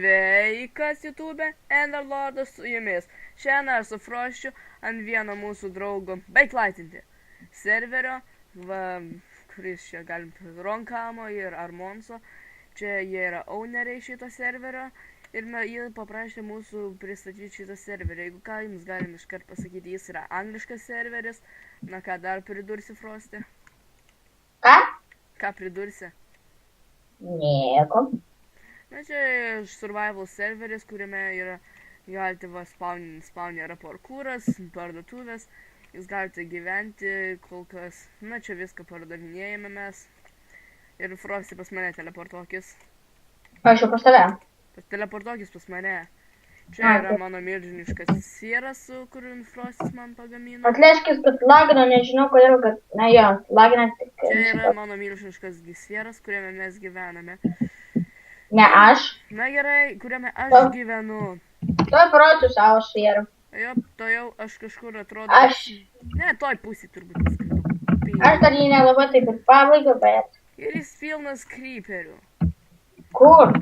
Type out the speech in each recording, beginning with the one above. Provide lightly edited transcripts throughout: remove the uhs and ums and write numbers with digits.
Sveikas YouTube, Enderlordas su jumis. Šiandien aš su Froščiu ant vieno mūsų draugo baiklaitinti serverio, kuris čia galim Ronkamo ir Armonso. Čia jie yra owneriai šito serverio ir jie paprašė mūsų pristatyti šitą serverį. Jeigu ką, jums galim iškart pasakyti, jis yra angliškas serveris. Na ką dar pridursi, Frostė? Ką? Ką pridursi? Nieko. Na čia survival serveris, kuriame yra, galite spawn yra parkūras, parduotuvės, jūs galite gyventi kol kas, na čia viską pardavinėjame mes. Ir Frosty pas mane teleportuokis. Aš jau pas tave. Teleportuokis pas mane. Čia yra mano milžiniškas sieras, kurį Frostys man pagamino. Atleiskis, kad lagino, nežinau kodėl, kad, na jo, lagina tik... Čia yra mano milžiniškas sieras, kuriame mes gyvename. Ne aš. Na gerai, kuriame aš gyvenu. Toj parodysiu savo sierą. Jo, to jau aš kažkur atrodo... Aš. Ne, toj pusė turbūt nuskridau. Aš dar jį nelabai taip ir pabaigiau, bet... Ir jis pilnas kryperių. Kur?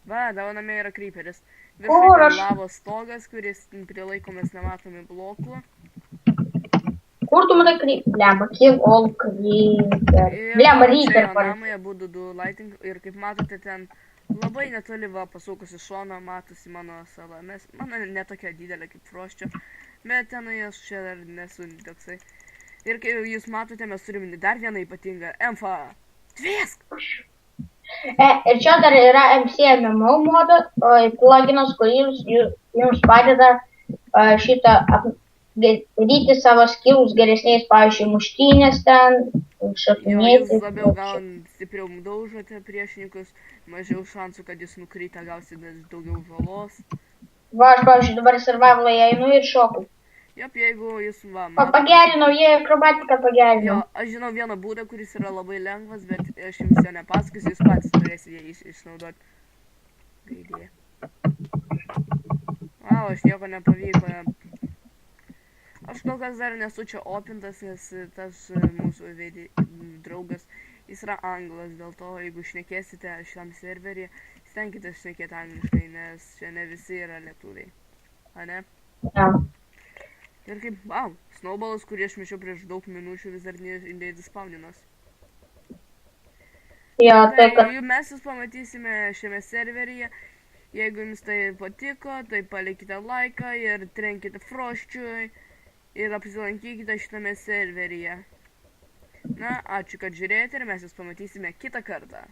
Va, tavo name yra kryperis. Kur Viršai aš? lavos stogas, kuris prilaikomas nematomi blokų. Kur tu matai kryper? Blemba, kiek ol kryper. Blemba, Čia ryper jo namoje būtų du lighting ir kaip matote ten labai netoli va pasukus iš šono matosi mano sala. Mano netokia didelė kaip Frosčio, bet tenai aš čia dar nesu toksai. Ir kaip jūs matote, mes turime dar vieną ypatingą Enfa. Tviesk! Ir čia dar yra MCMMO modas, pluginas, kuris jums padeda šitą daryti savo skills geresniais, pavyzdžiui, muštynės ten, šakinėti. Jūs labiau gal stipriau daužote priešininkus, mažiau šansų, kad jūs nukrytę gausite daugiau žalos. Va, aš, pavyzdžiui, dabar survivalą einu ir šoku. Jop, jeigu jūs va... Pagerinau, jie akrobatiką pagerinau. Jo, aš žinau vieną būdą, kuris yra labai lengvas, bet aš jums jo nepasakosiu, jūs patys turėsite jį išnaudoti. Gaidėje. Vau, aš nieko nepavyko. Aš kol kas dar nesu čia opintas, nes tas mūsų draugas, jis yra anglas, dėl to, jeigu šnekėsite šitam serverį, stenkite šnekėti angliškai, nes čia ne visi yra lietuviai. A ne? Ja. Ir kaip, wow, snowballas, kurį aš mečiau prieš daug minučių, vis dar neįdispawninas. Jo, tai kad... Mes jūs pamatysime šiame serveryje. Jeigu jums tai patiko, tai palikite laiką ir trenkite Frosčiui. Ir apsilankykite šitame serveryje. Na, ačiū, kad žiūrėjote ir mes jūs pamatysime kitą kartą.